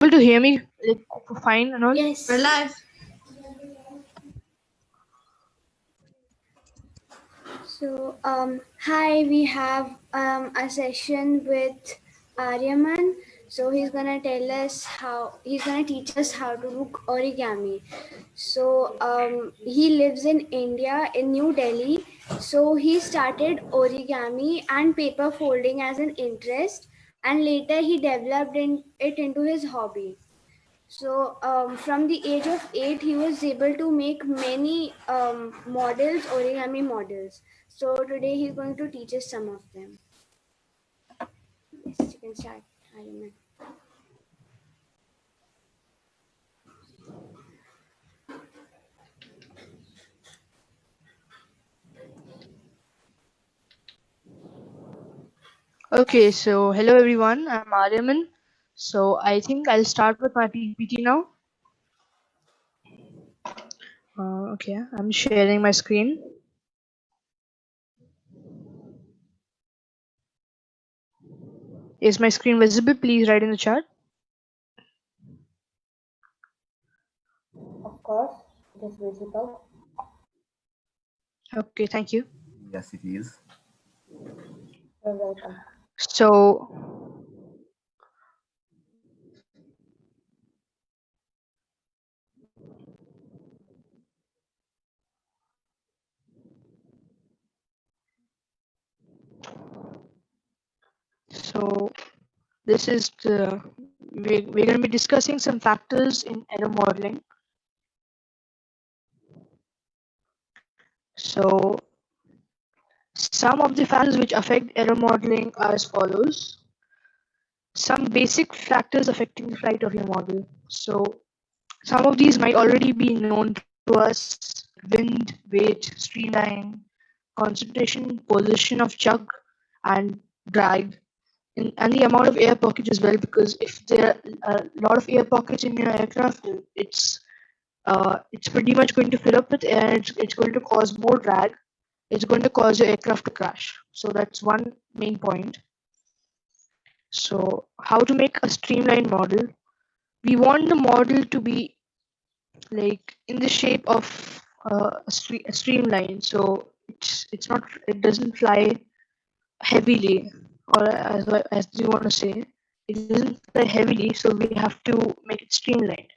able to hear me like, fine and all? Yes. We're live. So, hi, we have a session with Aryaman. So he's gonna teach us how to do origami. So he lives in India in New Delhi. So he started origami and paper folding as an interest, and later he developed it into his hobby. So from the age of 8, he was able to make many models, origami models. So today he's going to teach us some of them. Yes, you can start, Aryaman. Okay, so hello everyone, I'm Aryaman. So I think I'll start with my PPT now. Okay, I'm sharing my screen. Is my screen visible? Please write in the chat. Of course, it is visible. Okay, thank you. Yes, it is. You're welcome. So this is we're going to be discussing some factors in error modeling. So some of the factors which affect error modeling are as follows. Some basic factors affecting the flight of your model. So some of these might already be known to us: wind, weight, streamline, concentration, position of chuck, and drag, and the amount of air pocket as well. Because if there are a lot of air pockets in your aircraft, it's pretty much going to fill up with air. It's going to cause more drag. It's going to cause your aircraft to crash. So that's one main point. So how to make a streamlined model? We want the model to be like in the shape of a streamline, so it doesn't fly heavily, or as you want to say, it doesn't fly heavily, so we have to make it streamlined.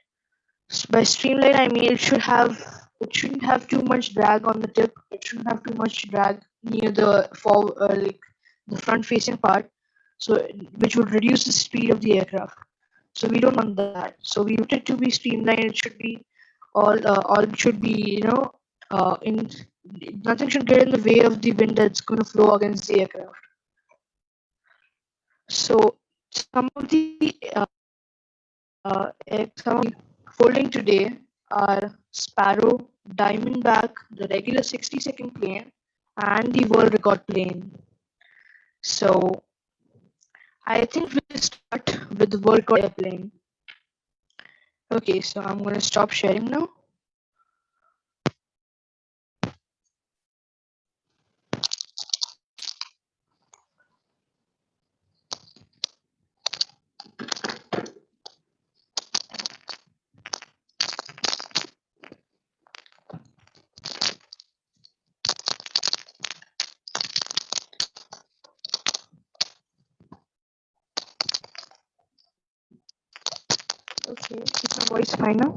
So by streamline I mean it shouldn't have too much drag on the tip. It shouldn't have too much drag near the like the front facing part, so which would reduce the speed of the aircraft. So we don't want that. So we want it to be streamlined. It should be all should be in nothing should get in the way of the wind that's going to flow against the aircraft. So some of the folding today are Sparrow, Diamondback, the regular 60-second plane, and the world record plane. So I think we'll start with the world record airplane. Okay, so I'm going to stop sharing now. Okay, is my voice fine now?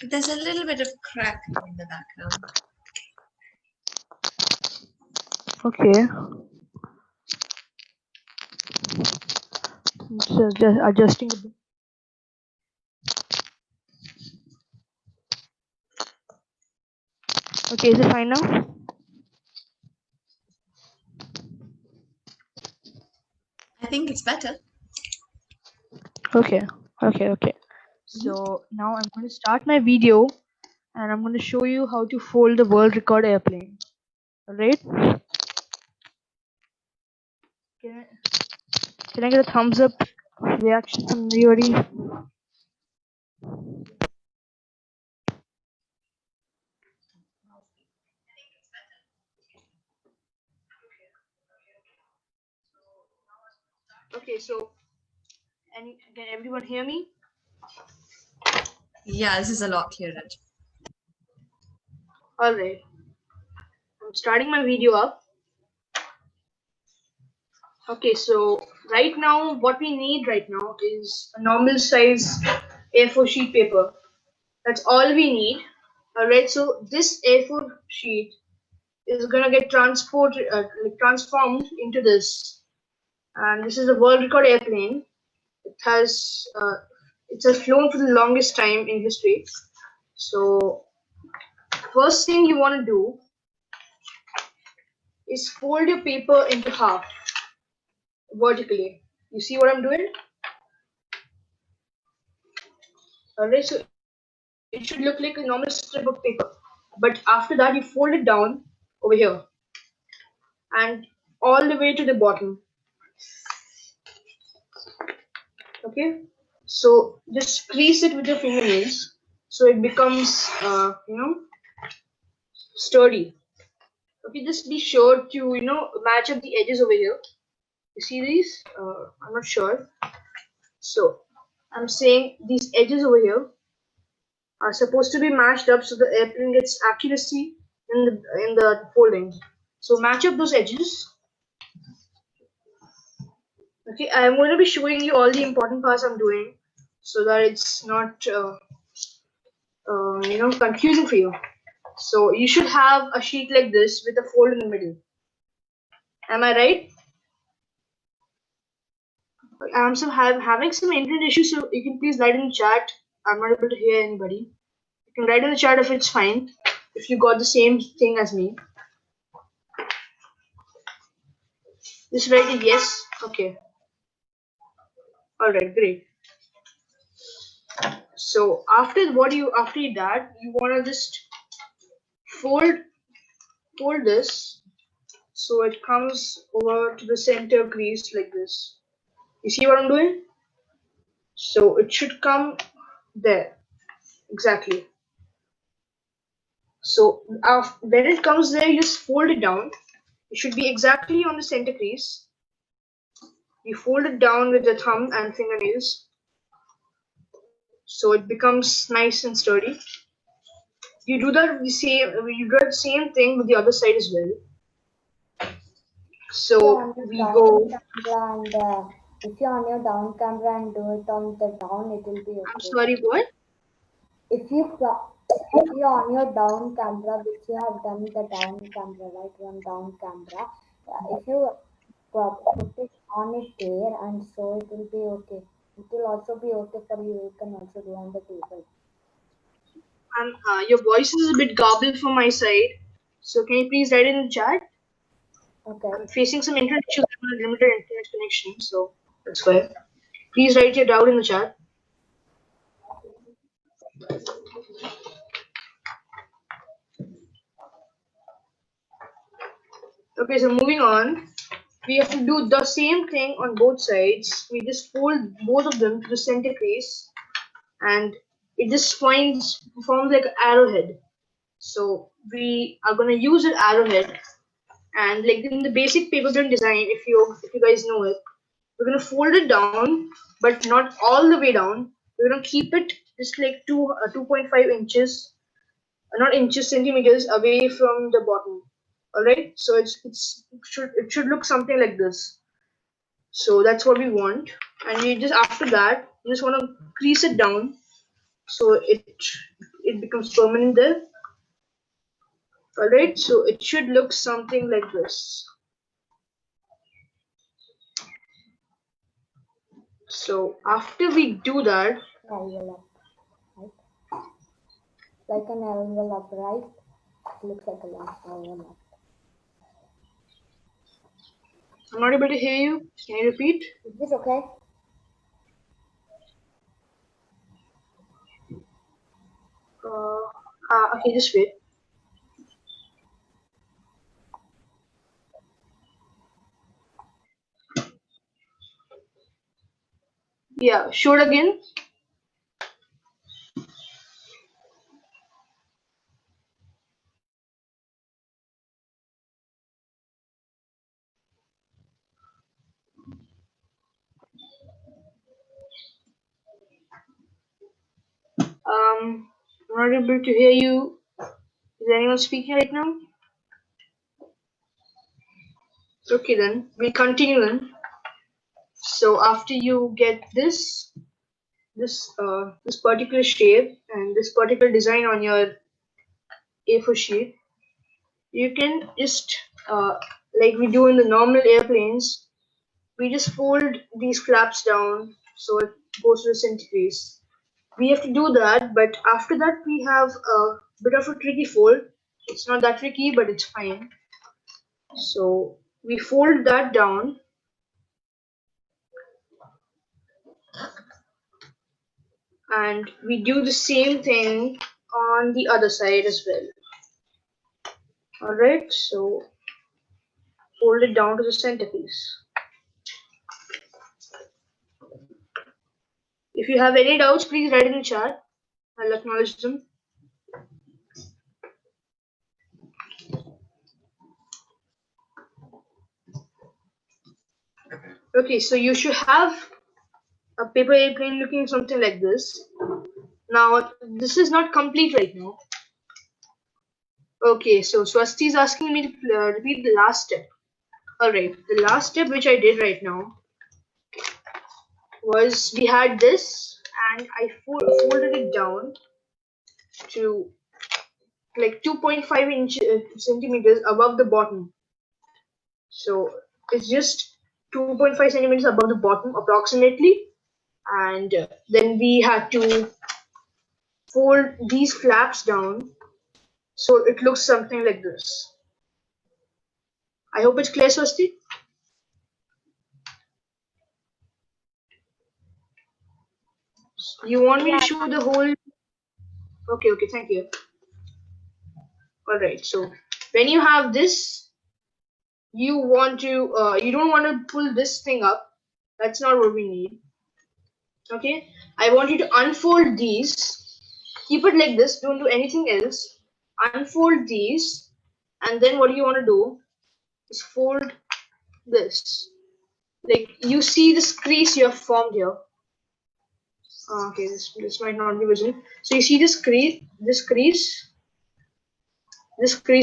There's a little bit of crack in the background. Okay. Just adjusting a bit. Okay, is it fine now? I think it's better. Okay. So now I'm going to start my video and I'm going to show you how to fold the world record airplane. Alright? Can I get a thumbs up reaction from everybody? Okay, so can everyone hear me? Yeah, this is a lot clearer. All right, I'm starting my video up. Okay, so right now, what we need right now is a normal size A4 sheet paper. That's all we need. Alright, so this A4 sheet is gonna get transformed into this, and this is a world record airplane. It has flown for the longest time in history. So first thing you want to do is fold your paper into half vertically. You see what I'm doing? Alright, so it should look like a normal strip of paper, but after that you fold it down over here and all the way to the bottom. Okay, so just crease it with your fingernails so it becomes sturdy. Okay, just be sure to match up the edges over here. You see these? I'm not sure. So I'm saying these edges over here are supposed to be matched up so the airplane gets accuracy in the folding. So match up those edges. Okay, I'm going to be showing you all the important parts I'm doing so that it's not confusing for you. So you should have a sheet like this with a fold in the middle. Am I right? I'm having some internet issues, so you can please write in the chat. I'm not able to hear anybody. You can write in the chat if it's fine. If you got the same thing as me. Just write a yes. Okay. Alright, great. So after that, you wanna just fold this so it comes over to the center crease like this. You see what I'm doing? So it should come there exactly. So when it comes there, you just fold it down. It should be exactly on the center crease. You fold it down with the thumb and fingernails so it becomes nice and sturdy. You do the same thing with the other side as well. If you're So on your we down go. camera and if you're on your down camera and do it on the down, it will be I'm okay. sorry, what? If you're on your down camera, which you have done the down camera, right? One down camera. If you put it on it there, and so it will be okay. It will also be okay for you. You can also do on the table. Your voice is a bit garbled from my side. So can you please write in the chat? Okay. I'm facing some internet issues. I have a limited internet connection, so that's why. Please write your doubt in the chat. Okay, so moving on. We have to do the same thing on both sides. We just fold both of them to the center crease and it just forms like an arrowhead. So we are gonna use an arrowhead and like in the basic paper print design, if you guys know it, we're gonna fold it down, but not all the way down. We're gonna keep it just like 2.5 inches, not inches, centimeters away from the bottom. All right, so it should look something like this. So that's what we want, and we just after that you just want to crease it down so it becomes permanent there. All right, so it should look something like this. So after we do that, Envelope, right? Like an envelope, right? It looks like a envelope. I'm not able to hear you. Can you repeat? Is this okay? Okay, just wait. Yeah, show it again. I'm not able to hear you. Is anyone speaking right now? Okay, then we'll continue then. So after you get this particular shape and this particular design on your A4 sheet, you can just like we do in the normal airplanes, we just fold these flaps down so it goes to the centigrade. We have to do that, but after that we have a bit of a tricky fold. It's not that tricky, but it's fine. So we fold that down and we do the same thing on the other side as well. Alright, so fold it down to the centerpiece. If you have any doubts, please write in the chat. I'll acknowledge them. Okay, so you should have a paper airplane looking something like this. Now, this is not complete right now. Okay, so Swasti is asking me to repeat the last step. Alright, the last step which I did right now was we had this and I folded it down to like 2.5 centimeters above the bottom. So it's just 2.5 centimeters above the bottom approximately, and then we had to fold these flaps down so it looks something like this. I hope it's clear, Swasti. You want me to show the whole? Okay, thank you. Alright, so when you have this, you don't want to pull this thing up. That's not what we need. Okay, I want you to unfold these. Keep it like this, don't do anything else. Unfold these, and then what you want to do is fold this. Like you see this crease you have formed here. Okay, this might not be visible. So you see this crease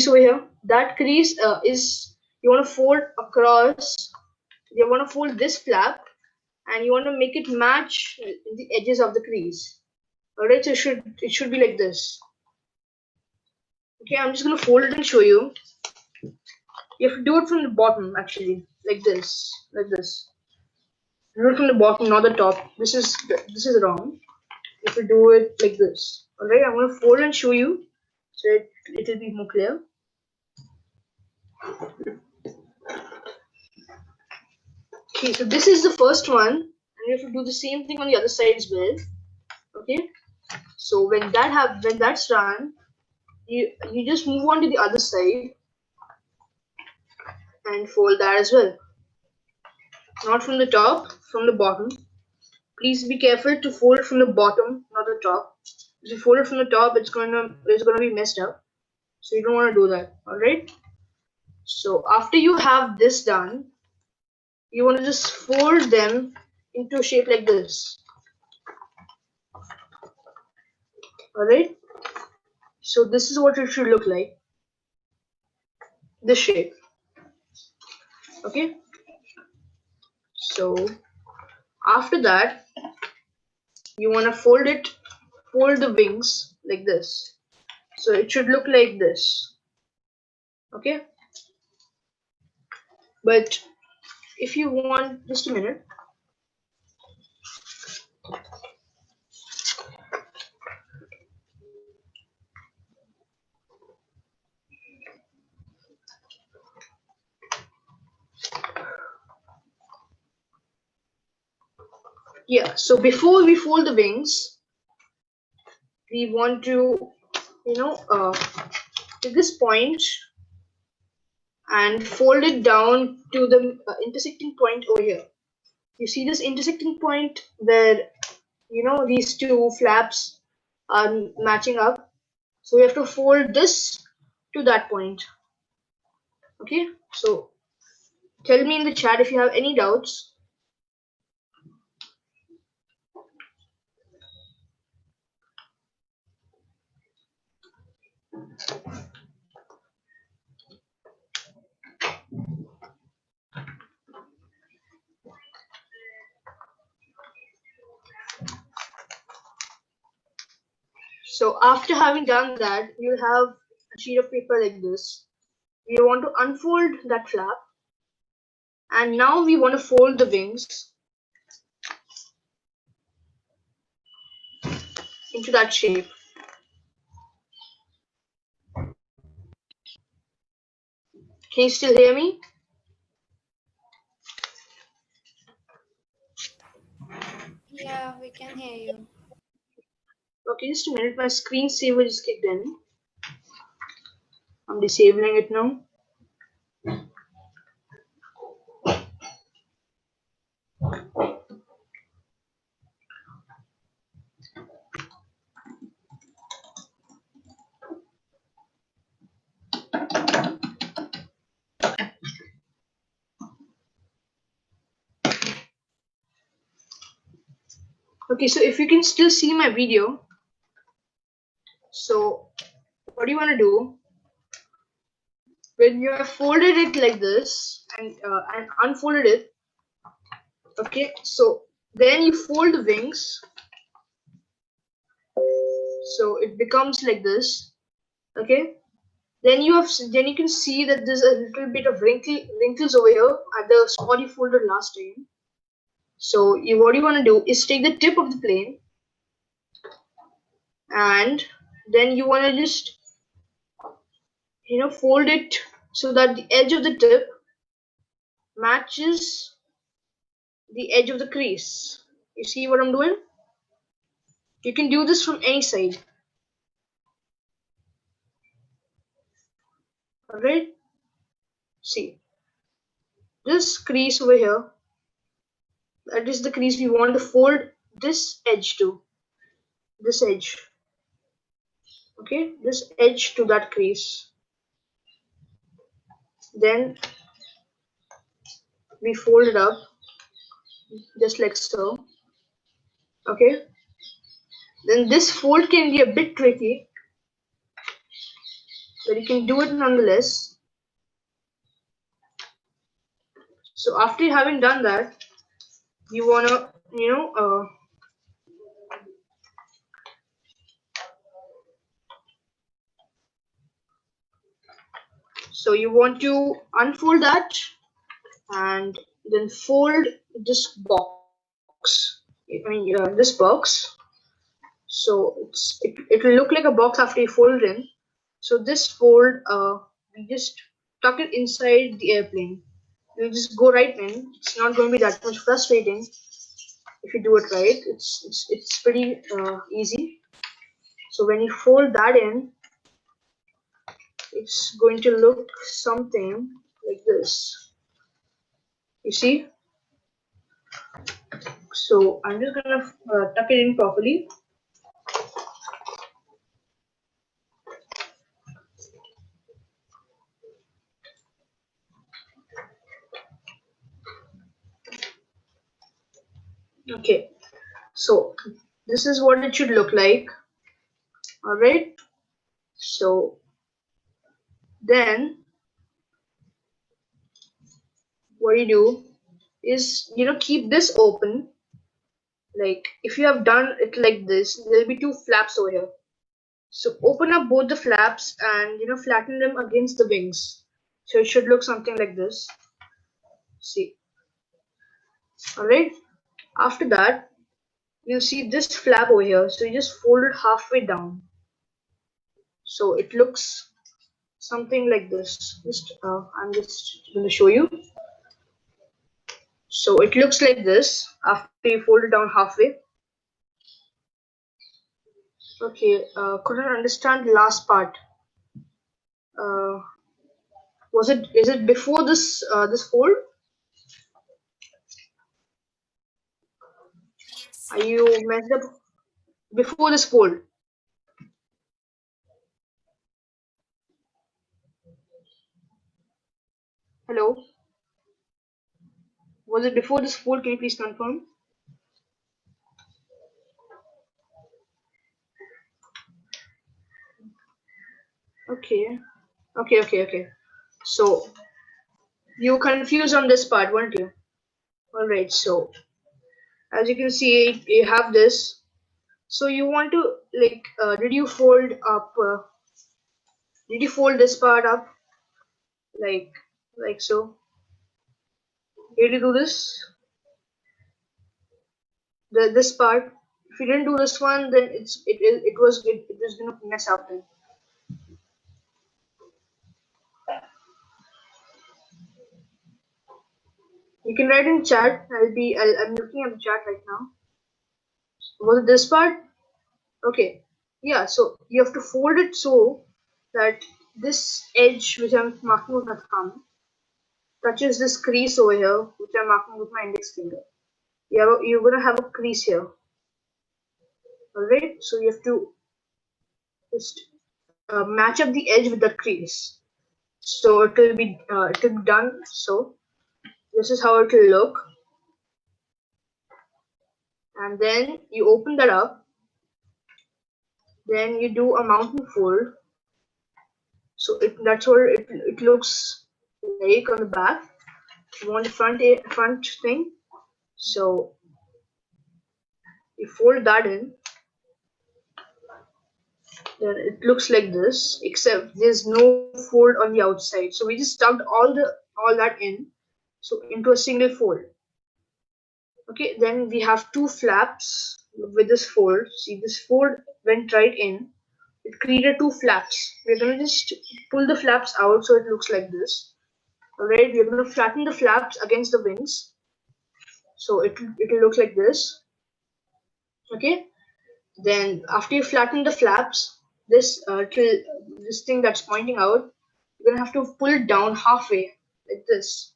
over here. That crease is you want to fold across. You want to fold this flap, and you want to make it match the edges of the crease. Alright, so it should be like this. Okay, I'm just gonna fold it and show you. You have to do it from the bottom actually, like this. Do it from the bottom, not the top. This is wrong. You have to do it like this. Alright, I'm gonna fold and show you so it will be more clear. Okay, so this is the first one, and you have to do the same thing on the other side as well. Okay, so when that's done, you just move on to the other side and fold that as well. Not from the top, from the bottom. Please be careful to fold from the bottom, not the top. If you fold it from the top, it's gonna be messed up. So you don't want to do that. Alright? So after you have this done, you want to just fold them into a shape like this. Alright? So this is what it should look like. This shape. Okay? So after that, you want to fold the wings like this. So it should look like this. Okay? But if you want, just a minute. Yeah, so before we fold the wings, we want to, to this point and fold it down to the intersecting point over here. You see this intersecting point where, these two flaps are matching up. So we have to fold this to that point. Okay, so tell me in the chat if you have any doubts. So after having done that, you'll have a sheet of paper like this. We want to unfold that flap, and now we want to fold the wings into that shape. Can you still hear me? Yeah, we can hear you. Okay, just a minute. My screensaver just kicked in. I'm disabling it now. Okay, so if you can still see my video, so what do you want to do? When you have folded it like this and unfolded it, okay, so then you fold the wings, so it becomes like this, okay. Then you can see that there's a little bit of wrinkles over here at the spot you folded last time. So what you want to do is take the tip of the plane, and then you want to just fold it so that the edge of the tip matches the edge of the crease. You see what I'm doing? You can do this from any side. Alright? See, this crease over here, that is the crease we want to fold this edge to. This edge. Okay? This edge to that crease. Then we fold it up just like so. Okay? Then this fold can be a bit tricky, but you can do it nonetheless. So after having done that, you wanna, so you want to unfold that and then fold this box. This box. So it'll look like a box after you fold it in. So this fold, we just tuck it inside the airplane. You just go right in. It's not going to be that much frustrating if you do it right. It's pretty easy. So when you fold that in, it's going to look something like this. You see? So I'm just gonna tuck it in properly. Okay, so this is what it should look like. Alright, so then what you do is keep this open. Like if you have done it like this, there'll be two flaps over here. So open up both the flaps and flatten them against the wings. So it should look something like this. See. Alright. After that, you'll see this flap over here. So you just fold it halfway down. So it looks something like this. I'm just going to show you. So it looks like this after you fold it down halfway. Okay, couldn't understand the last part. Is it before this fold? Are you messed up before this fold? Hello? Was it before this fold? Can you please confirm? Okay. Okay. So you were confused on this part, weren't you? Alright, so as you can see, you have this. So you want to like, did you fold up? Did you fold this part up like so? Did you do this? This part. If you didn't do this one, then it was gonna mess up then. You can write in chat. I'm looking at the chat right now. Was it this part? Okay. Yeah. So you have to fold it so that this edge, which I'm marking with my thumb, touches this crease over here, which I'm marking with my index finger. You're gonna have a crease here. Alright. So you have to just match up the edge with the crease. So it will be done. So this is how it will look. And then you open that up. Then you do a mountain fold. So that's what it looks like on the back. You want the front thing. So you fold that in. Then it looks like this, except there's no fold on the outside. So we just stuffed all that in, so into a single fold. Okay, then we have two flaps with this fold. See, this fold went right in. It created two flaps. We're gonna just pull the flaps out so it looks like this. Alright, we're gonna flatten the flaps against the wings. So it'll look like this. Okay. Then after you flatten the flaps, this thing that's pointing out, you're gonna have to pull it down halfway like this.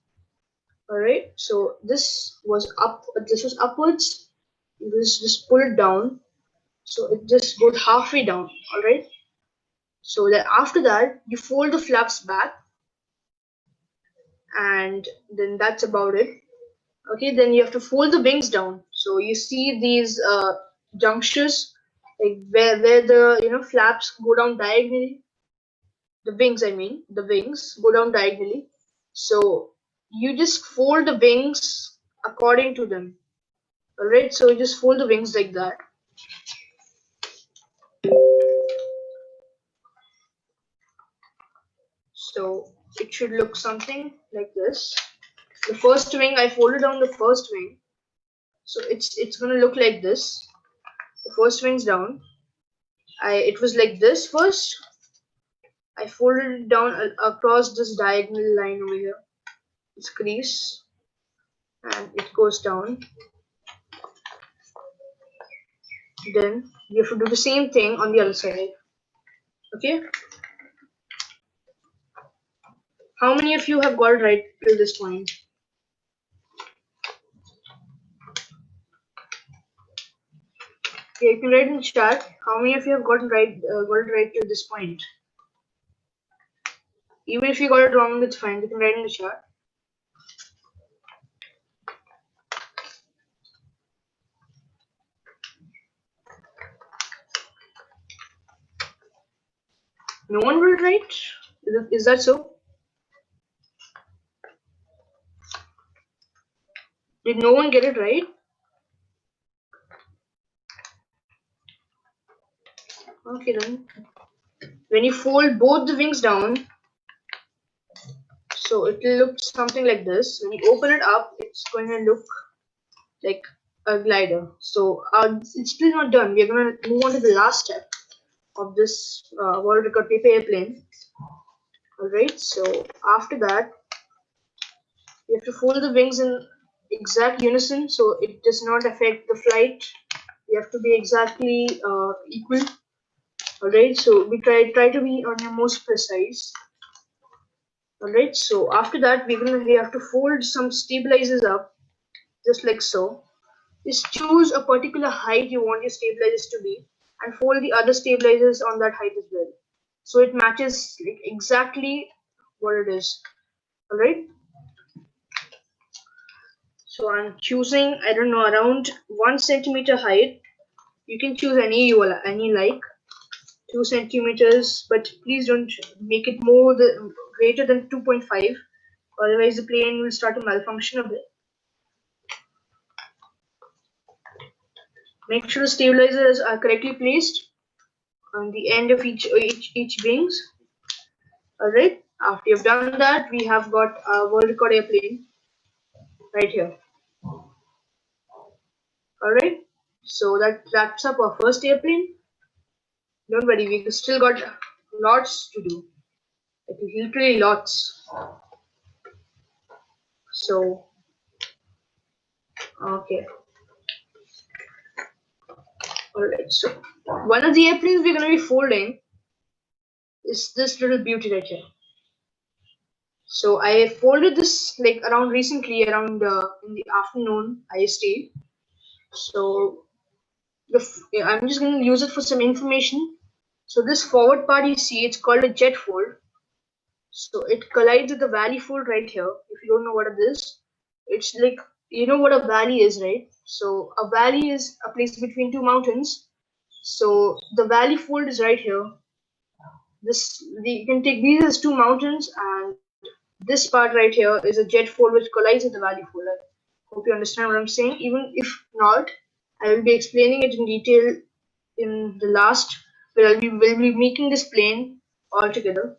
Alright, so this was upwards. You just pull it down, so it just goes halfway down. Alright, so then after that you fold the flaps back, and then that's about it. Okay, then you have to fold the wings down. So you see these junctures, like where the flaps go down diagonally. The wings, I mean, the wings go down diagonally. So you just fold the wings according to them. Alright, so you just fold the wings like that. So it should look something like this. The first wing, I folded down the first wing. So it's gonna look like this. The first wing's down. It was like this first. I folded it down across this diagonal line over here. This crease, and it goes down. Then you have to do the same thing on the other side. Okay. How many of you have got it right till this point? Yeah, you can write in chat. How many of you have got it right till this point? Even if you got it wrong, it's fine. You can write in the chat. No one will write? Is that so? Did no one get it right? Okay then. When you fold both the wings down, so it will look something like this. When you open it up, it's going to look like a glider. So it's still not done. We're going to move on to the last step of this world record paper airplane. Alright, so after that, you have to fold the wings in exact unison so it does not affect the flight. You have to be exactly equal. Alright, so we try to be on your most precise. Alright, so after that we have to fold some stabilizers up just like so. Just choose a particular height you want your stabilizers to be and fold the other stabilizers on that height as well. So it matches like exactly what it is. Alright. So I'm choosing, I don't know, around 1 centimeter height. You can choose any like 2 centimeters, but please don't make it greater than 2.5. Otherwise the plane will start to malfunction a bit. Make sure the stabilizers are correctly placed on the end of each wings. Alright, after you've done that, we have got our world record airplane right here. Alright, so that wraps up our first airplane. Don't worry, we still got lots to do. Like literally lots. So, okay. Alright, so one of the airplanes we're going to be folding is this little beauty right here. So I folded this like around recently, around in the afternoon IST. So I'm just going to use it for some information. So this forward part you see, it's called a jet fold. So it collides with the valley fold right here. If you don't know what it is, it's like, you know what a valley is, right? So a valley is a place between two mountains. So the valley fold is right here. You can take these as two mountains, and this part right here is a jet fold which collides with the valley fold. I hope you understand what I'm saying. Even if not, I will be explaining it in detail in the last, where will be making this plane all together.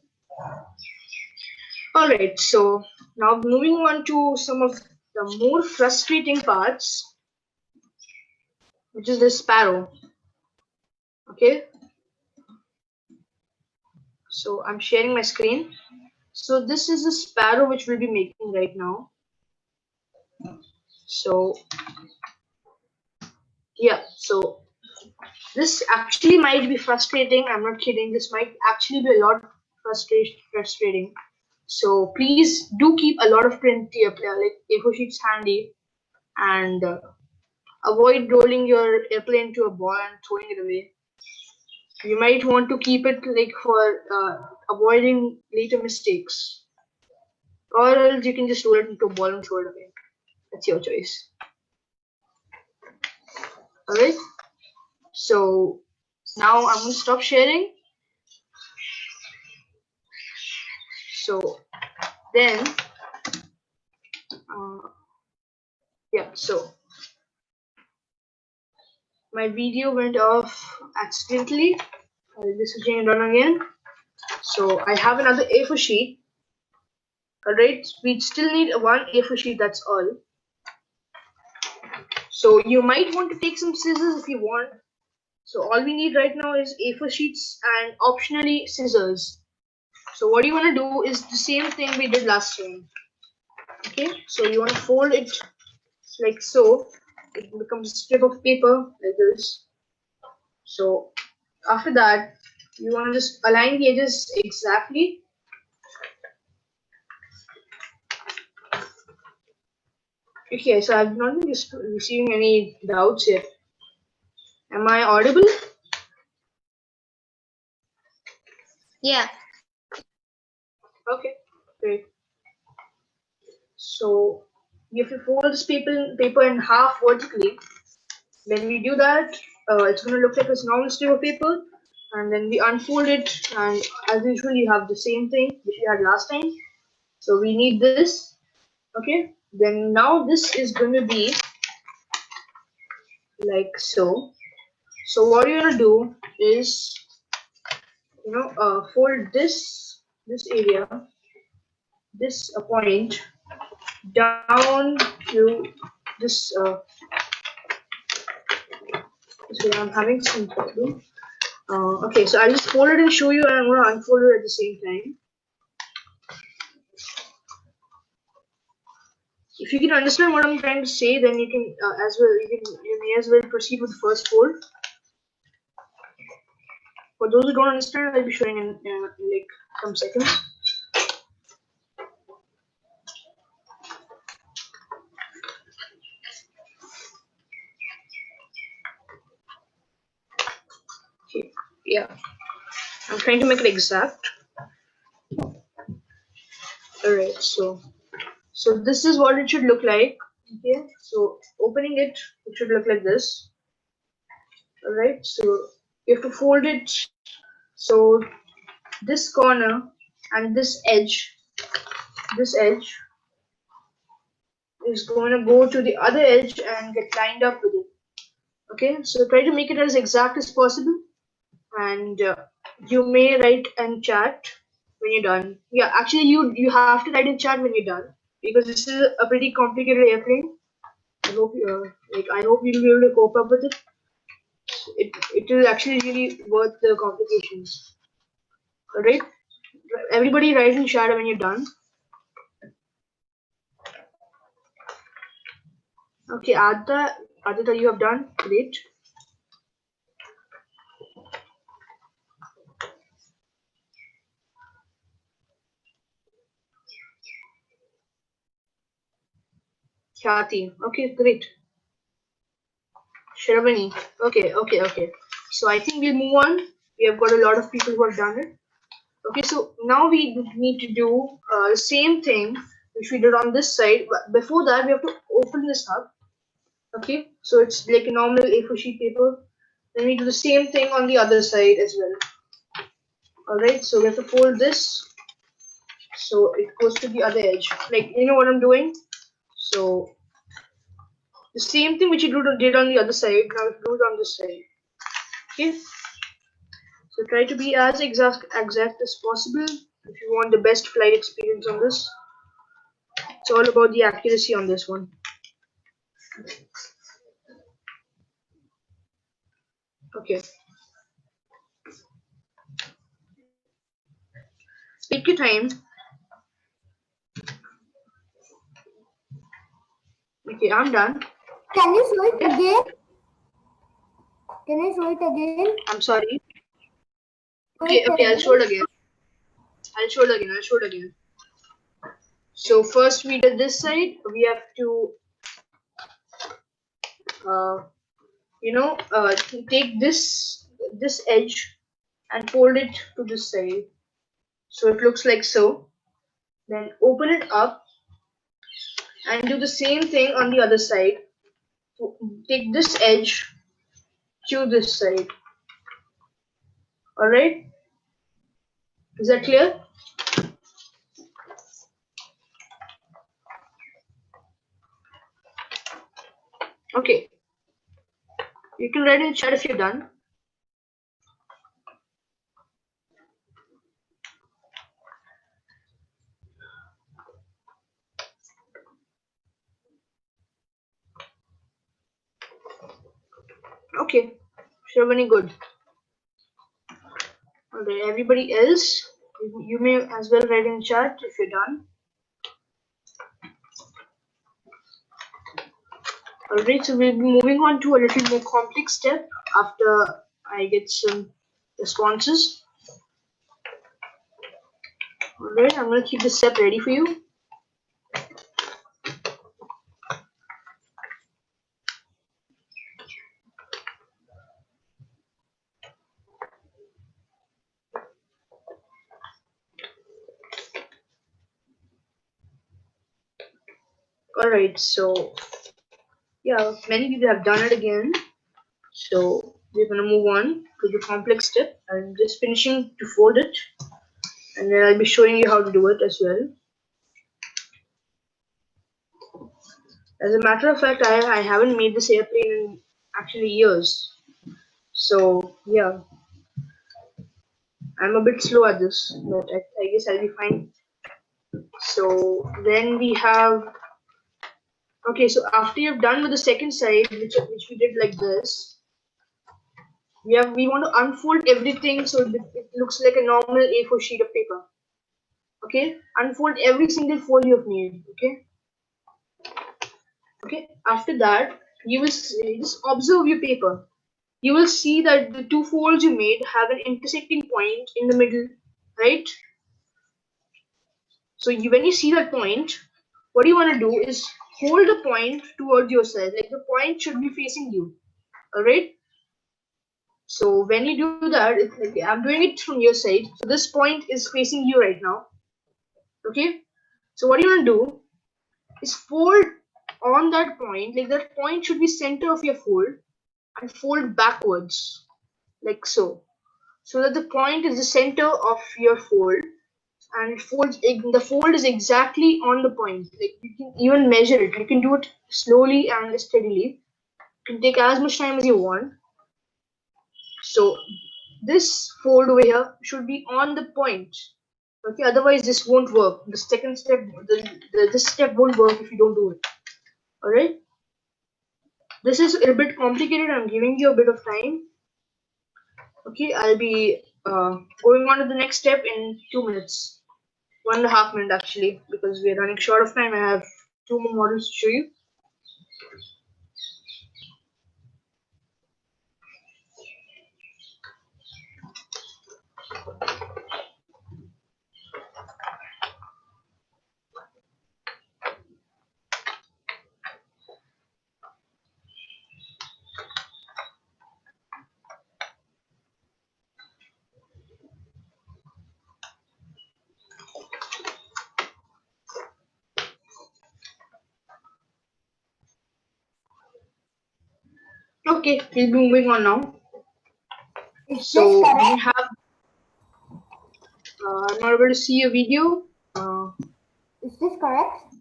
Alright, so now moving on to some of the more frustrating parts, which is the sparrow. Okay, so I'm sharing my screen. So this is the sparrow which we'll be making right now. So yeah, so this actually might be frustrating. I'm not kidding. This might actually be a lot frustrating. So please do keep a lot of print like A4 sheets handy, and avoid rolling your airplane to a ball and throwing it away. You might want to keep it like for avoiding later mistakes, or else you can just roll it into a ball and throw it away. That's your choice. Alright. So now I'm gonna stop sharing. So then, yeah. So my video went off accidentally. I'll be switching it on again. So I have another A4 sheet. Alright, we still need one A4 sheet, that's all. So you might want to take some scissors if you want. So all we need right now is A4 sheets and optionally scissors. So what you want to do is the same thing we did last time. Okay, so you want to fold it like so. It becomes a strip of paper like this. So after that, you want to just align the edges exactly. Okay, so I've not been receiving any doubts yet. Am I audible? Yeah. Okay, great. So if you fold this paper in half vertically, when we do that, it's going to look like a normal strip of paper, and then we unfold it, and as usual you have the same thing which we had last time. So we need this. Okay, then now this is going to be like so. So what you're going to do is, fold this area, this point down to this. I'm having some problem. Okay, so I'll just fold it and show you, and I'm going to unfold it at the same time. If you can understand what I'm trying to say, then you can you may as well proceed with the first fold. For those who don't understand, I'll be showing in like some seconds. Okay, yeah, I'm trying to make it exact. Alright, so this is what it should look like. Okay, so opening it should look like this. Alright, so you have to fold it so this corner and this edge is going to go to the other edge and get lined up with it. Okay, so try to make it as exact as possible, and you may write and chat when you're done. Yeah, actually, you have to write in chat when you're done because this is a pretty complicated airplane. I hope I hope you'll be able to cope up with it. It is actually really worth the complications. Alright? Everybody write in chat when you're done. Okay, Aditya, you have done. Great. Khyati. Okay, great. Shravani. Okay. So I think we'll move on. We have got a lot of people who have done it. Okay, so now we need to do the same thing which we did on this side. But before that, we have to open this up. Okay, so it's like a normal A4 sheet paper. Then we do the same thing on the other side as well. Alright, so we have to fold this so it goes to the other edge. Like, you know what I'm doing? So the same thing which you did on the other side, now do it on this side. Okay, so try to be as exact as possible if you want the best flight experience on this. It's all about the accuracy on this one. Okay, take your time. Okay, I'm done. Can you show it again? Can you show it again? I'm sorry. Okay, I'll show it again. I'll show it again. So first we did this side. We have to, take this edge and fold it to this side. So it looks like so. Then open it up and do the same thing on the other side. Take this edge to this side. Alright? Is that clear? Okay. You can write in the chat if you're done. Okay. Shravani, good. Okay, everybody else, you may as well write in chat if you're done. Alright, so we'll be moving on to a little more complex step after I get some responses. Alright, I'm going to keep this step ready for you. Alright, so yeah, many people have done it again. So we're going to move on to the complex step. I'm just finishing to fold it, and then I'll be showing you how to do it as well. As a matter of fact, I haven't made this airplane in actually years. So yeah, I'm a bit slow at this, but I guess I'll be fine. So then we have, okay, so after you've done with the second side, which we did like this, we want to unfold everything so it looks like a normal A4 sheet of paper. Okay, unfold every single fold you've made. Okay, after that you will just observe your paper. You will see that the two folds you made have an intersecting point in the middle, right? So when you see that point, what you want to do is hold the point towards yourself. Like the point should be facing you. Alright? So when you do that, it's like I'm doing it from your side. So this point is facing you right now. Okay? So what you want to do is fold on that point. Like that point should be center of your fold and fold backwards. Like so. So that the point is the center of your fold. And the fold is exactly on the point. Like you can even measure it. You can do it slowly and steadily. can take as much time as you want. So this fold over here should be on the point. Okay, otherwise this won't work. The second step, this step won't work if you don't do it. Alright? This is a bit complicated. I'm giving you a bit of time. Okay, I'll be going on to the next step in 2 minutes. 1.5 minutes actually, because we're running short of time. I have 2 more models to show you. Okay, we'll be moving on now. Is So this we correct? have. I'm not able to see a video. Is this correct?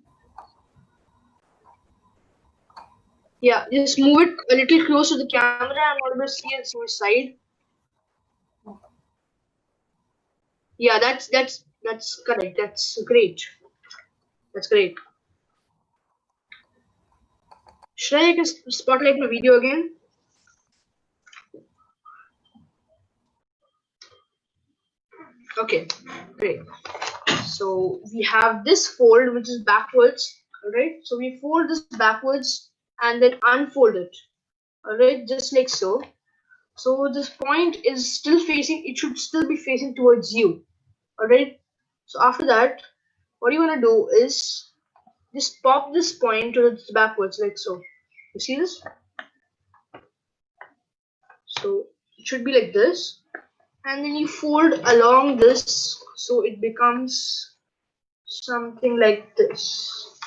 Yeah, just move it a little close to the camera. I'm not able to see it from the side. Yeah, that's correct. That's great. That's great. Should I spotlight my video again? Okay, great. So we have this fold which is backwards. Alright, so we fold this backwards and then unfold it. Alright, just like so. So this point is still facing, it should still be facing towards you. Alright, so after that, what you want to do is just pop this point to the backwards like so. You see this? So it should be like this. And then you fold along this so it becomes something like this.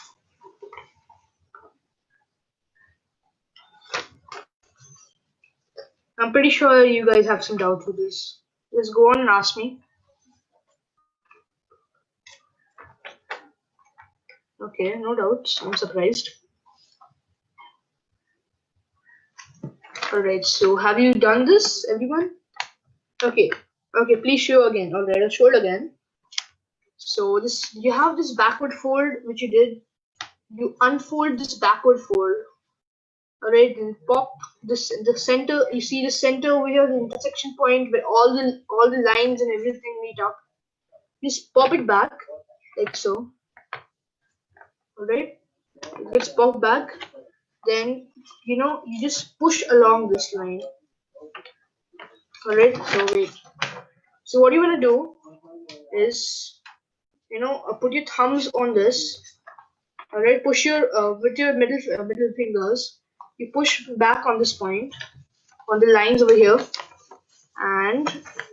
I'm pretty sure you guys have some doubt with this. Just go on and ask me. Okay, no doubts. I'm surprised. Alright, so have you done this, everyone? Okay, please show again. Alright, I'll show it again. So this, you have this backward fold which you did. You unfold this backward fold. Alright, then pop this in the center. You see the center over here, the intersection point where all the lines and everything meet up. Just pop it back like so. Alright, it gets popped back. Then you just push along this line. Alright, so wait. So what you want to do is put your thumbs on this. Alright, push your with your middle fingers. You push back on this point, on the lines over here, and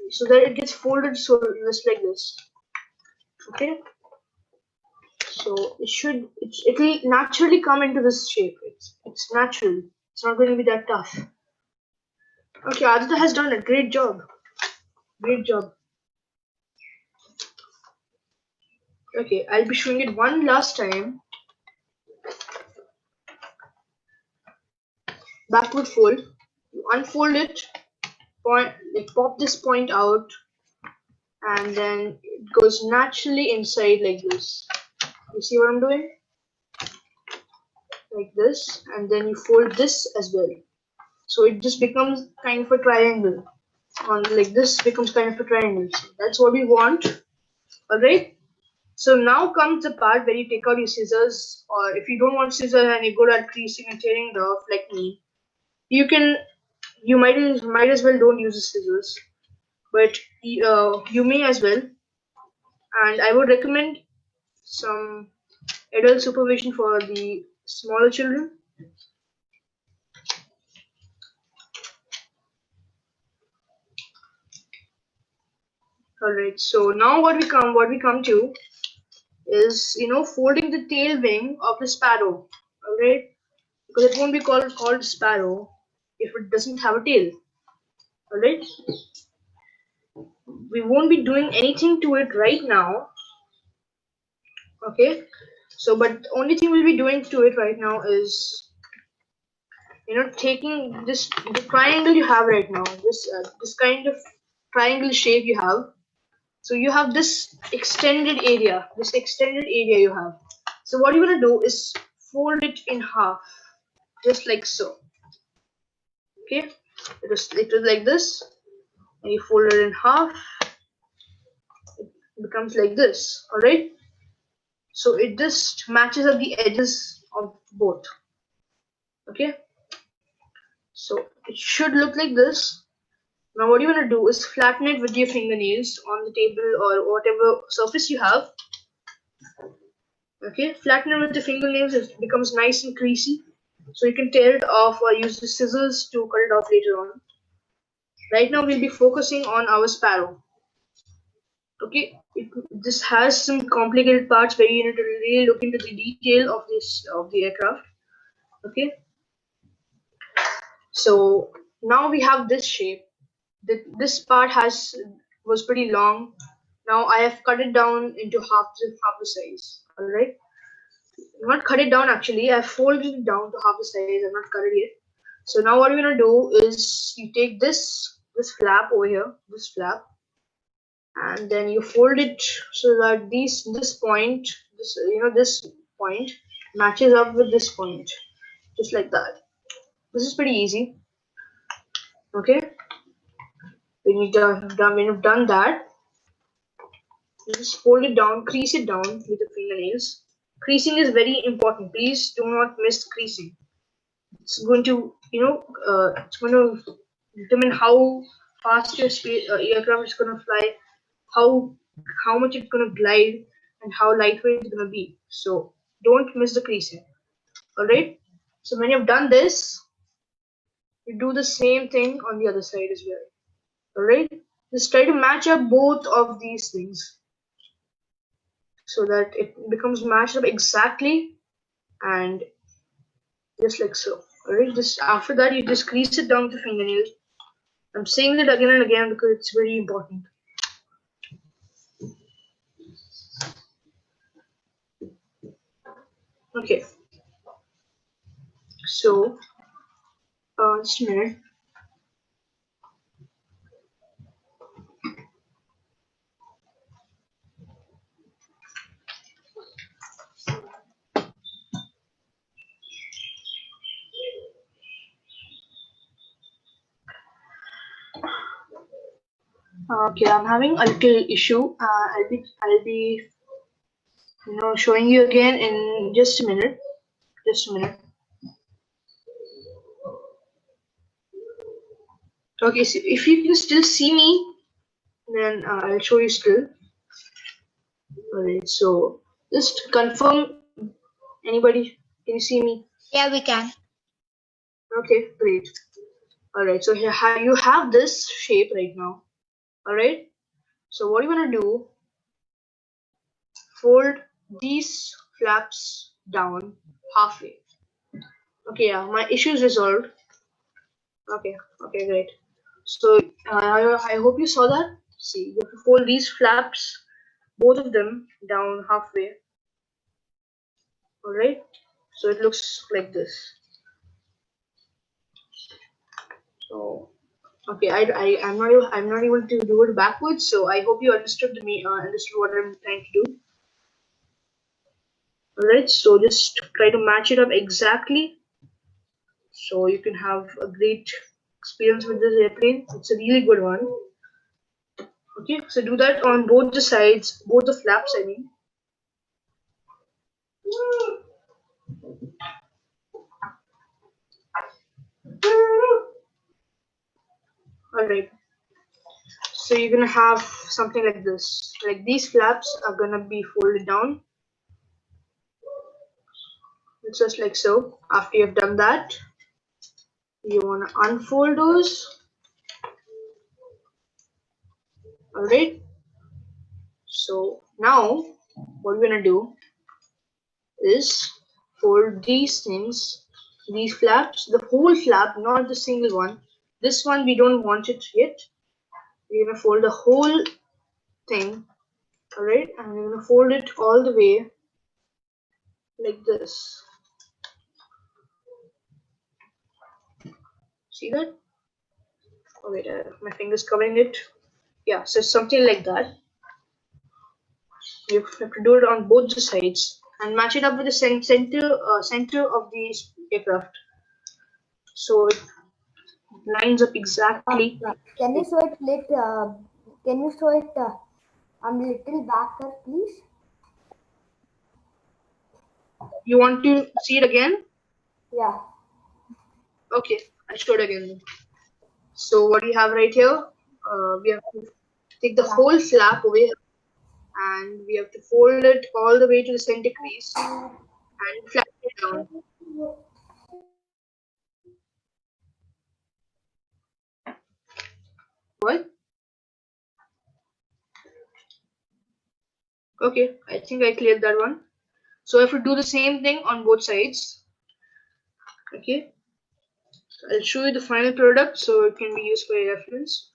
so that it gets folded so just like this. Okay, so it'll naturally come into this shape. It's natural. It's not going to be that tough. Okay, Aditya has done a great job. Great job. Okay, I'll be showing it one last time. Backward fold. You unfold it, pop this point out, and then it goes naturally inside like this. You see what I'm doing? Like this, and then you fold this as well. So it just becomes kind of a triangle. Like this becomes kind of a triangle. So that's what we want. Alright? So now comes the part where you take out your scissors, or if you don't want scissors and you're good at creasing and tearing it off like me, you might as well don't use the scissors, but you may as well. And I would recommend some adult supervision for the smaller children. Alright, so now what we come to is folding the tail wing of the sparrow. Alright, because it won't be called sparrow if it doesn't have a tail. Alright, we won't be doing anything to it right now. Okay, so but the only thing we'll be doing to it right now is taking the triangle you have right now, this kind of triangle shape you have. So you have this extended area, you have. So what you're gonna do is fold it in half, just like so. Okay, it was like this, and you fold it in half. It becomes like this. All right. So it just matches up the edges of both. Okay. So it should look like this. Now what you want to do is flatten it with your fingernails on the table or whatever surface you have. Okay, flatten it with the fingernails, it becomes nice and creasy. So you can tear it off or use the scissors to cut it off later on. Right now we'll be focusing on our sparrow. Okay, this has some complicated parts where you need to really look into the detail of the aircraft. Okay, so now we have this shape. This part was pretty long. Now I have cut it down into half the size. All right, not cut it down actually. I've folded it down to half the size. I've not cut it yet. So now what you're gonna do is you take this flap over here, this flap, and then you fold it so that this point, this point matches up with this point, just like that. This is pretty easy. Okay, when you've done that, you just fold it down, crease it down with the fingernails. Creasing is very important. Please do not miss creasing. It's going to it's going to determine how fast your aircraft is going to fly, how much it's going to glide, and how lightweight it's going to be. So don't miss the creasing. All right. So when you've done this, you do the same thing on the other side as well. All right. Just try to match up both of these things so that it becomes matched up exactly, and just like so. Alright, just after that you just crease it down with the fingernails. I'm saying it again and again because it's very important. Okay, so just a minute. Okay, I'm having a little issue. I'll be showing you again in just a minute. Just a minute. Okay, so if you can still see me, then I'll show you still. Alright, so just confirm. Anybody, can you see me? Yeah, we can. Okay, great. Alright, so here you have this shape right now. Alright, so what you want to do, fold these flaps down halfway. Okay, yeah, my issue is resolved. Okay, great. So I hope you saw that. See, you have to fold these flaps, both of them, down halfway. Alright, so it looks like this. So okay, I'm not able to do it backwards, so I hope you understood what I'm trying to do. Alright, so just try to match it up exactly so you can have a great experience with this airplane. It's a really good one. Okay, so do that on both the sides, both the flaps, I mean. Alright, so you're gonna have something like this. Like these flaps are gonna be folded down. It's just like so. After you've done that, you wanna unfold those. Alright, so now what we're gonna do is fold these things, these flaps, the whole flap, not the single one. This one we don't want it yet. We're gonna fold the whole thing, alright, and we're gonna fold it all the way like this. See that? Oh wait, my finger's covering it. Yeah, so something like that. You have to do it on both the sides and match it up with the center of the aircraft. So it lines up exactly. Can you show it can you show it on little backer, please? You want to see it again? Yeah. Okay, I showed again. So what we have right here, we have to take the whole flap away and we have to fold it all the way to the center crease and flatten it down. What? Okay, I think I cleared that one. So I have to do the same thing on both sides. Okay, I'll show you the final product so it can be used for your reference.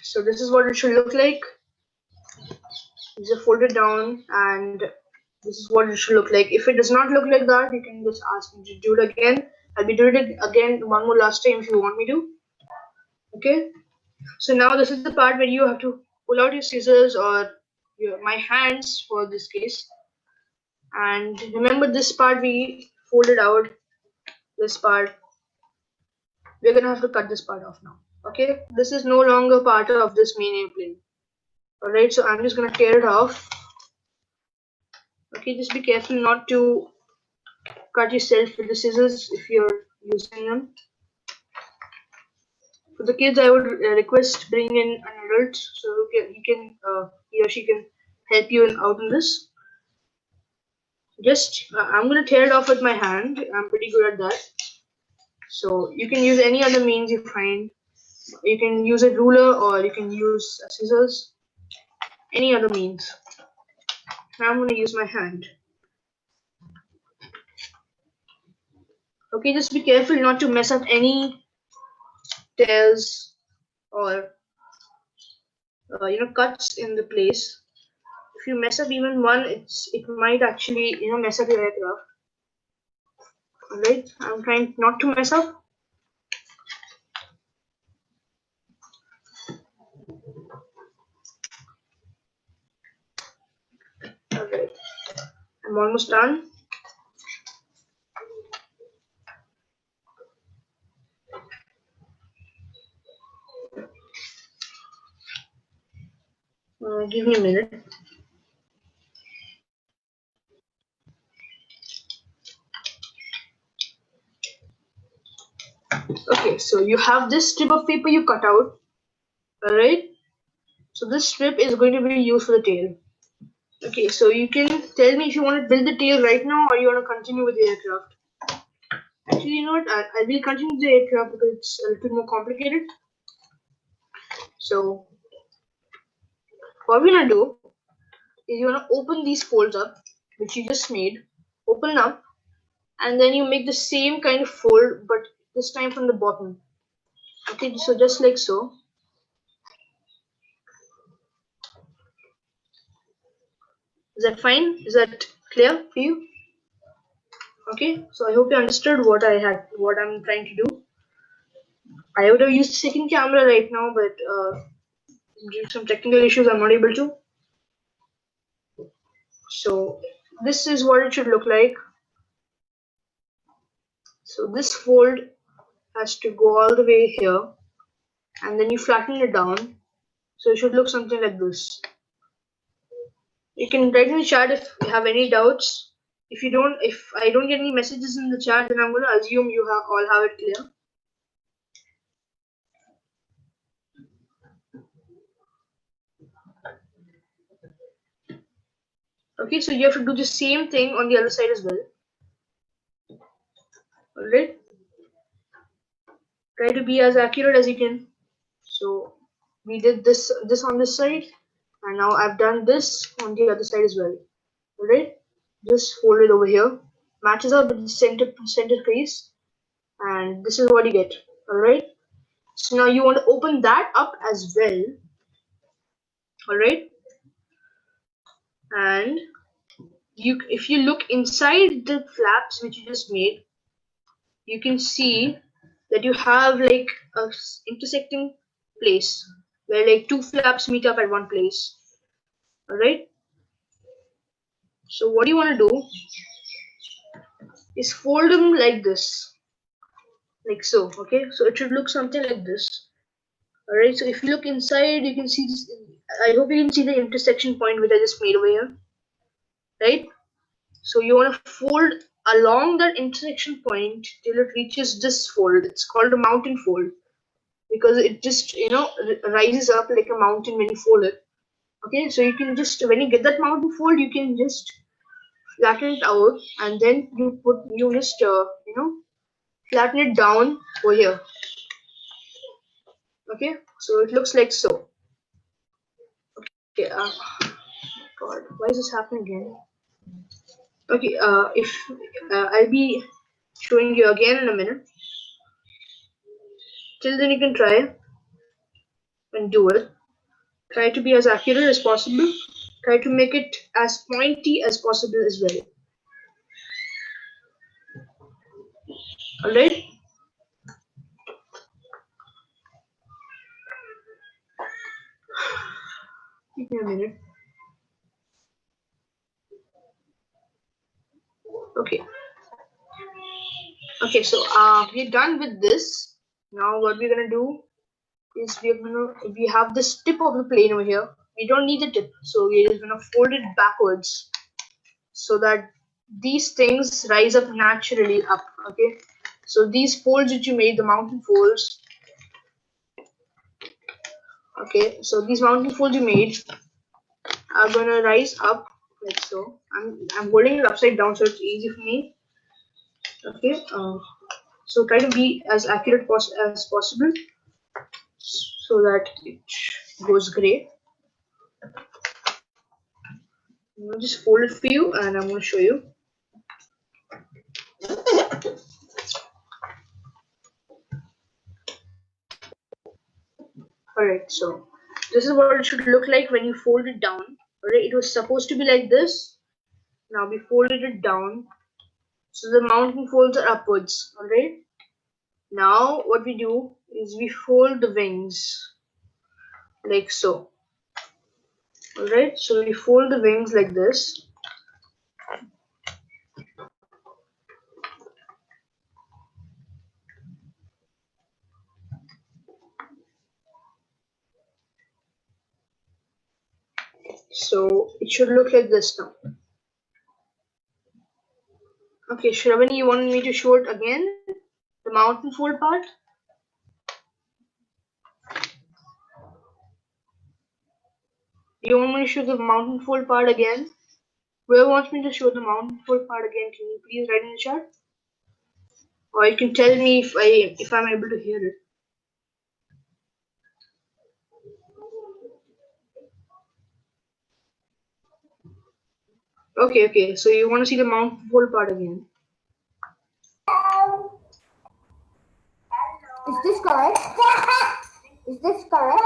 So this is what it should look like. These are folded down and this is what it should look like. If it does not look like that, you can just ask me to do it again. I'll be doing it again one more last time if you want me to. Okay, so now this is the part where you have to pull out your scissors or my hands for this case. And remember this part we folded out, this part. We're gonna have to cut this part off now. Okay, this is no longer part of this main airplane. Alright, so I'm just gonna tear it off. Okay, just be careful not to cut yourself with the scissors if you're using them. For the kids, I would request bring in an adult so he or she can help you out in this. Just I'm gonna tear it off with my hand. I'm pretty good at that. So you can use any other means you find. You can use a ruler or you can use scissors. Any other means. Now I'm gonna use my hand. Okay, just be careful not to mess up any tears or cuts in the place. If you mess up even one, it might actually mess up your aircraft. Alright, I'm trying not to mess up. Alright, I'm almost done. Give me a minute. Okay, so you have this strip of paper you cut out. Alright, so this strip is going to be used for the tail. Okay, so you can tell me if you want to build the tail right now or you want to continue with the aircraft. Actually, you know what? I will continue the aircraft because it's a little more complicated. So, what we're gonna do is you're gonna open these folds up, which you just made. Open up, and then you make the same kind of fold, but this time from the bottom. Okay, so just like so. Is that fine? Is that clear for you? Okay, so I hope you understood what I'm trying to do. I would have used the second camera right now, but due to some technical issues, I'm not able to. So this is what it should look like. So this fold has to go all the way here, and then you flatten it down. So it should look something like this. You can write in the chat if you have any doubts. If I don't get any messages in the chat, then I'm going to assume you all have it clear. Okay, so you have to do the same thing on the other side as well. Alright? Try to be as accurate as you can. So we did this on this side, and now I've done this on the other side as well. Alright? Just fold it over here. Matches up with the center crease, and this is what you get. Alright? So now you want to open that up as well. Alright? And if you look inside the flaps which you just made, you can see that you have like a intersecting place where like two flaps meet up at one place. All right. So what you want to do is fold them like this, like so. Okay. So it should look something like this. All right. So if you look inside, you can see this. I hope you can see the intersection point which I just made over here. Right. So you want to fold along that intersection point till it reaches this fold. It's called a mountain fold because it just rises up like a mountain when you fold it. Okay, so you can just, when you get that mountain fold, you can just flatten it out, and then you just flatten it down over here. Okay, so it looks like so. Okay, God, why is this happening again? Okay, if I'll be showing you again in a minute. Till then, you can try and do it. Try to be as accurate as possible. Try to make it as pointy as possible as well. Alright? Give me a minute. Okay. Okay, so we're done with this. Now what we're gonna do is we have this tip of the plane over here. We don't need the tip, so we're just gonna fold it backwards so that these things rise up naturally up. Okay, so these folds that you made, the mountain folds. Okay, so these mountain folds you made are gonna rise up like so. I'm holding it upside down so it's easy for me. Okay, so try to be as accurate as possible so that it goes great. I'm gonna just fold it for you and I'm gonna show you. Alright, so this is what it should look like when you fold it down. Alright, it was supposed to be like this. Now we folded it down. So the mountain folds are upwards. Alright. Now what we do is we fold the wings like so. Alright, so we fold the wings like this. So it should look like this now. Okay, Shravani, you wanted me to show it again? The mountain fold part? You want me to show the mountain fold part again? Whoever wants me to show the mountain fold part again, can you please write in the chat? Or you can tell me if I'm able to hear it. Okay, so you want to see the mountain fold part again. Is this correct? Is this correct?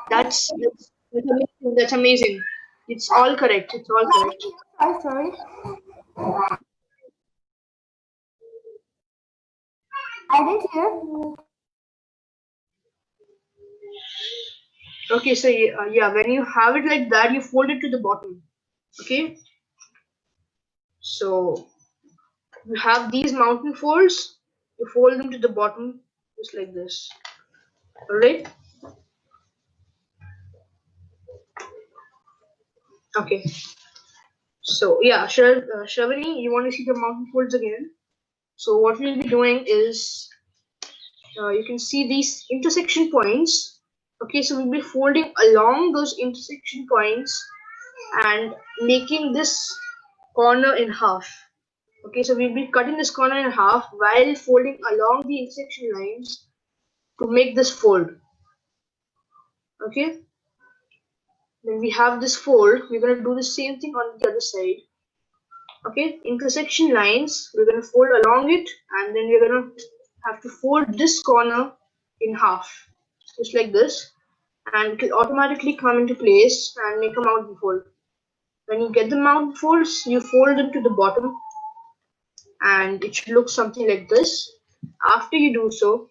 That's amazing. That's amazing. It's all correct. It's all correct. Sorry. I didn't hear. Okay, so yeah, when you have it like that, you fold it to the bottom. Okay. So you have these mountain folds. You fold them to the bottom, just like this. All right. Okay. So yeah, Shravani, you want to see the mountain folds again? So what we'll be doing is, you can see these intersection points. Okay, so we'll be folding along those intersection points and making this corner in half. Okay, so we'll be cutting this corner in half while folding along the intersection lines to make this fold. Okay, then we have this fold. We're going to do the same thing on the other side. Okay, intersection lines, we're going to fold along it, and then we're going to have to fold this corner in half, just like this. and it will automatically come into place and make a mountain fold. When you get the mountain folds, you fold them to the bottom and it should look something like this. After you do so,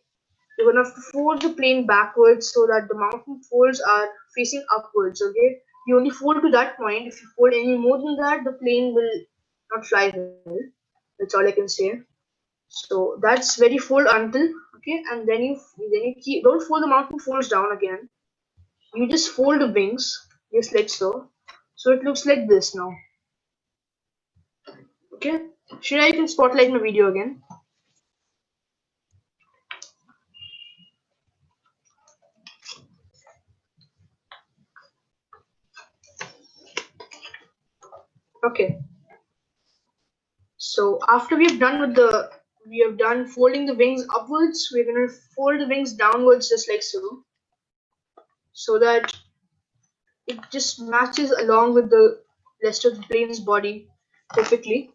you're gonna have to fold the plane backwards so that the mountain folds are facing upwards. Okay, you only fold to that point. If you fold any more than that, the plane will not fly well. That's all I can say. So that's very fold until, okay, and then you keep, don't fold the mountain folds down again. You just fold the wings just like so. So it looks like this now. Okay, Shreya, you can spotlight my video again. Okay. So after we have done folding the wings upwards, we're gonna fold the wings downwards just like so, so that it just matches along with the rest of the plane's body perfectly.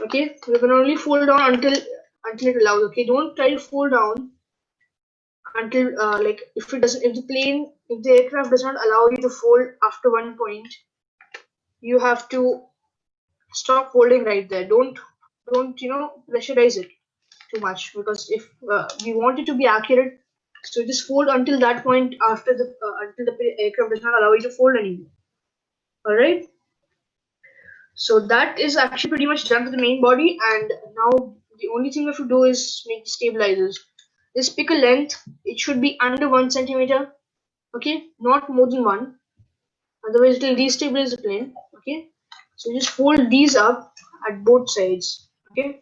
Okay, we're gonna only fold down until it allows. Okay, don't try to fold down until like if the aircraft does not allow you to fold after one point, you have to stop folding right there. Don't pressurize it too much, because if we want it to be accurate, so just fold until that point until the aircraft does not allow you to fold anymore. All right. So that is actually pretty much done for the main body, and now the only thing we have to do is make the stabilizers. Just pick a length. It should be under 1 centimeter. Okay, not more than 1. Otherwise, it will destabilize the plane. Okay, so just fold these up at both sides. Okay,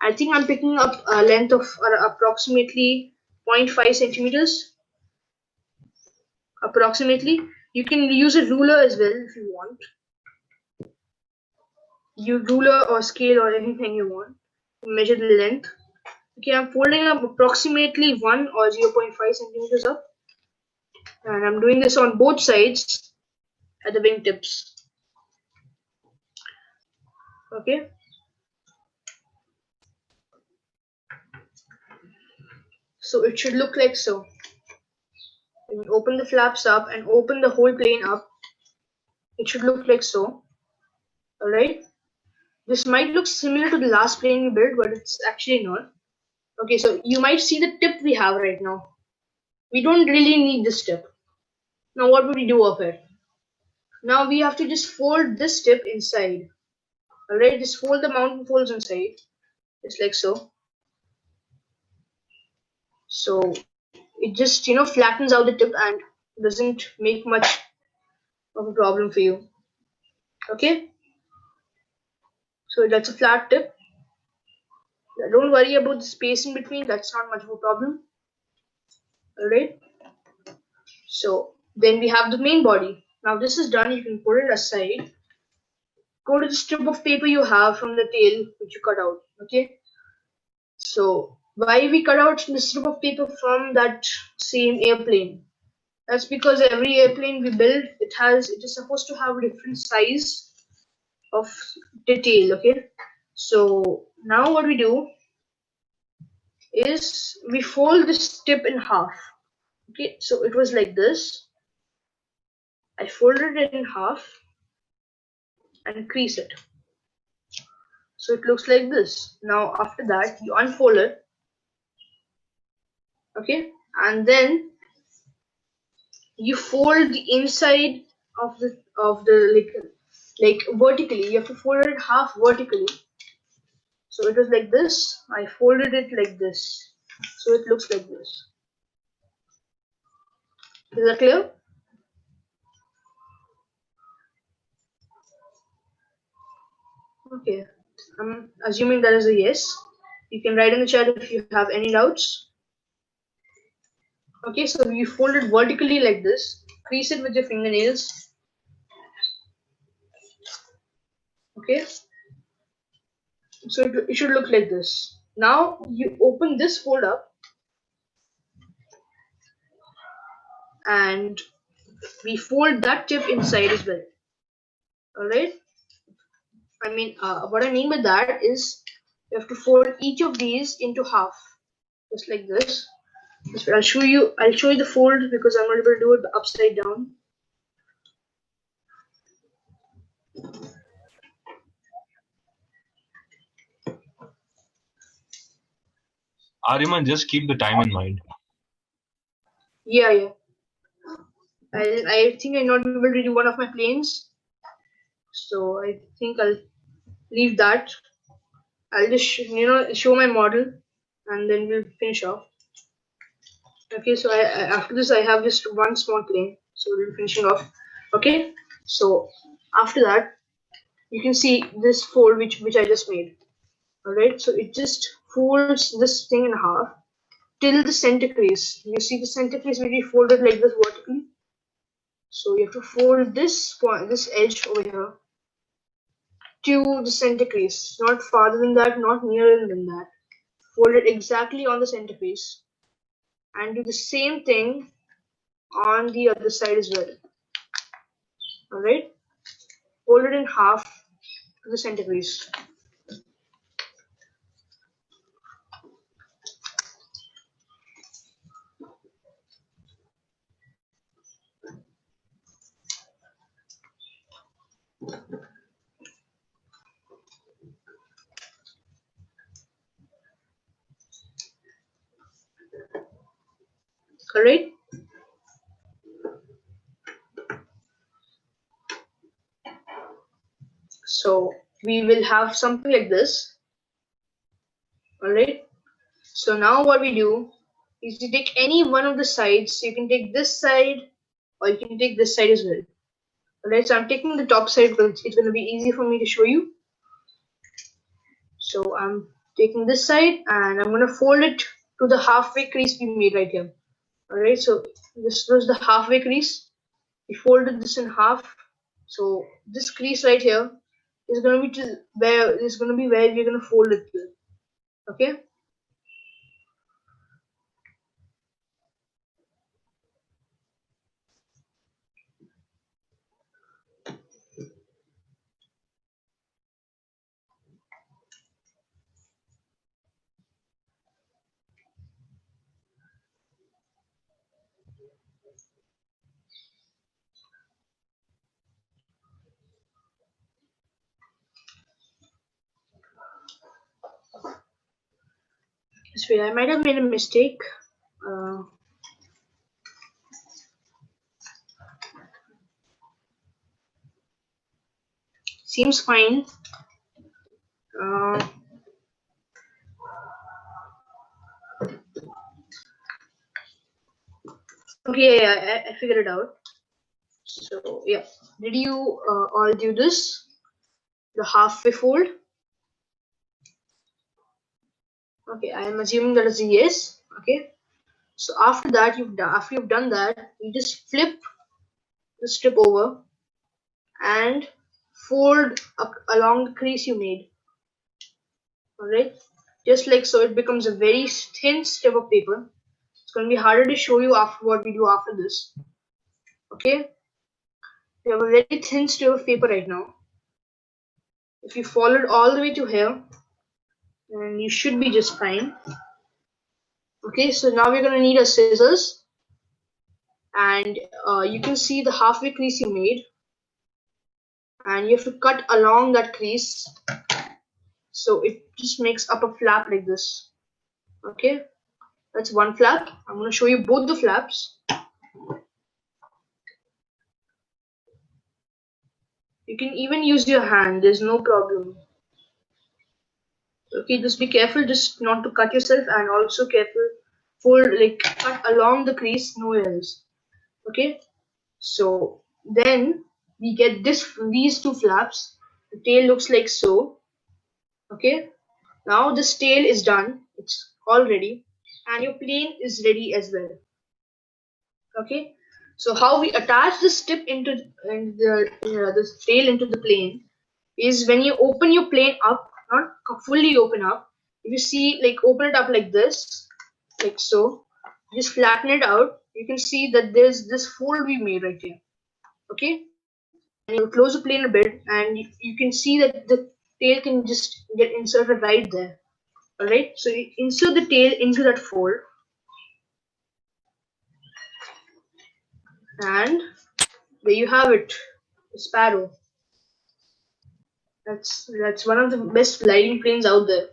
I think I'm picking up a length of approximately 0.5 centimeters. Approximately. You can use a ruler as well if you want. You ruler or scale or anything you want to measure the length. Okay, I'm folding up approximately 1 or 0.5 centimeters up, and I'm doing this on both sides at the wing tips. Okay. So it should look like so. When you open the flaps up and open the whole plane up, it should look like so. Alright. This might look similar to the last plane we built, but it's actually not. Okay, so you might see the tip we have right now. We don't really need this tip. Now what would we do of it? Now we have to just fold this tip inside. Alright, just fold the mountain folds inside. Just like so. So it just flattens out the tip and doesn't make much of a problem for you. Okay, so that's a flat tip. Don't worry about the space in between, that's not much of a problem. Alright, so then we have the main body. Now this is done, you can put it aside. Go to the strip of paper you have from the tail which you cut out. Okay, so why we cut out the strip of paper from that same airplane? That's because every airplane we build, it is supposed to have a different size of detail. Okay, so now what we do is we fold this tip in half. Okay, so it was like this. I folded it in half and crease it. So it looks like this. Now after that you unfold it. Okay, and then you fold the inside of the like vertically. You have to fold it half vertically. So it was like this. I folded it like this. So it looks like this. Is that clear? Okay. I'm assuming that is a yes. You can write in the chat if you have any doubts. Okay, so you fold it vertically like this. Crease it with your fingernails. Okay. So it should look like this. Now you open this fold up and we fold that tip inside as well. Alright. I mean, what I mean by that is you have to fold each of these into half, just like this. I'll show you the fold because I'm not able to do it upside down. Aryaman, just keep the time in mind. Yeah. I think I'm not able to do one of my planes, so I think I'll leave that. I'll just show my model, and then we'll finish off. Okay, so after this I have just one small plane, so we'll be finishing off. Okay, so after that you can see this fold which I just made. Alright, so it just folds this thing in half till the center crease. You see the center crease will be folded like this vertically. So you have to fold this edge over here to the center crease, not farther than that, not nearer than that. Fold it exactly on the center crease, and do the same thing on the other side as well. Alright, fold it in half to the center crease. Alright, so we will have something like this. Alright, so now what we do is you take any one of the sides. So you can take this side or you can take this side as well. Alright, so I'm taking the top side because it's going to be easy for me to show you. So I'm taking this side and I'm going to fold it to the halfway crease we made right here. Alright, so this was the halfway crease. We folded this in half. So this crease right here is going to be where we're going to fold it to. Okay. So I might have made a mistake. Seems fine. Okay, yeah, I figured it out. So yeah, did you all do this? The halfway fold? Okay, I am assuming that is a yes. Okay. So after that, after you've done that, you just flip the strip over and fold up along the crease you made. Alright, just like so, it becomes a very thin strip of paper. It's going to be harder to show you after what we do after this. Okay, we have a very thin strip of paper right now. If you follow it all the way to here, then you should be just fine. Okay, so now we're going to need a scissors, and you can see the halfway crease you made, and you have to cut along that crease so it just makes up a flap like this. Okay, that's one flap. I'm going to show you both the flaps. You can even use your hand, there's no problem. Okay, just be careful just not to cut yourself, and also careful cut along the crease, nowhere else. Okay, so then we get these two flaps. The tail looks like so. Okay, now this tail is done, it's all ready, and your plane is ready as well. Okay, so how we attach this tip into this tail into the plane is when you open your plane up, not fully open up. If you see, like, open it up like this, like so, just flatten it out, you can see that there's this fold we made right here. Okay, and you close the plane a bit, and you can see that the tail can just get inserted right there. Alright, so you insert the tail into that fold. And there you have it, the Sparrow. That's one of the best gliding planes out there.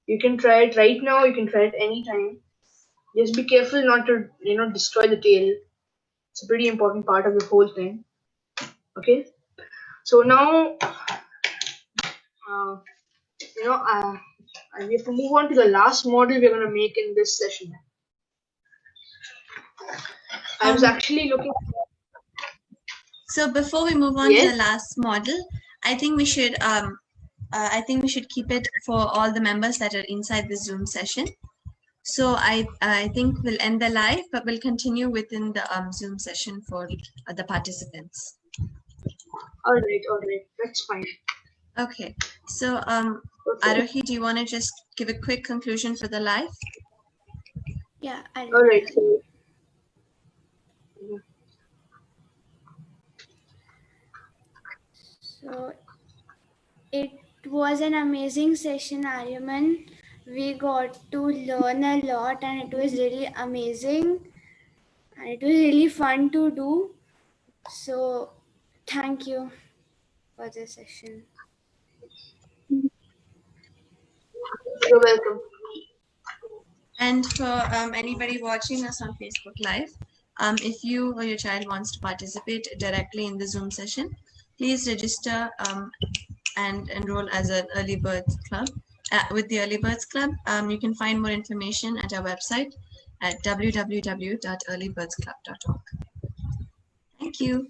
You can try it right now. You can try it anytime. Just be careful not to destroy the tail. It's a pretty important part of the whole thing. Okay. So now, we have to move on to the last model we're gonna make in this session. I was actually looking. So before we move on to the last model, I think we should keep it for all the members that are inside the Zoom session. So I think we'll end the live, but we'll continue within the Zoom session for the participants. All right, that's fine. Okay, so Arohi, do you want to just give a quick conclusion for the live? Yeah. All right. So it was an amazing session, Aryaman. We got to learn a lot and it was really amazing. And it was really fun to do. So thank you for this session. You're welcome. And for anybody watching us on Facebook Live, if you or your child wants to participate directly in the Zoom session, please register and enroll as an early birds club. With the early birds club, you can find more information at our website at www.earlybirdsclub.org. Thank you.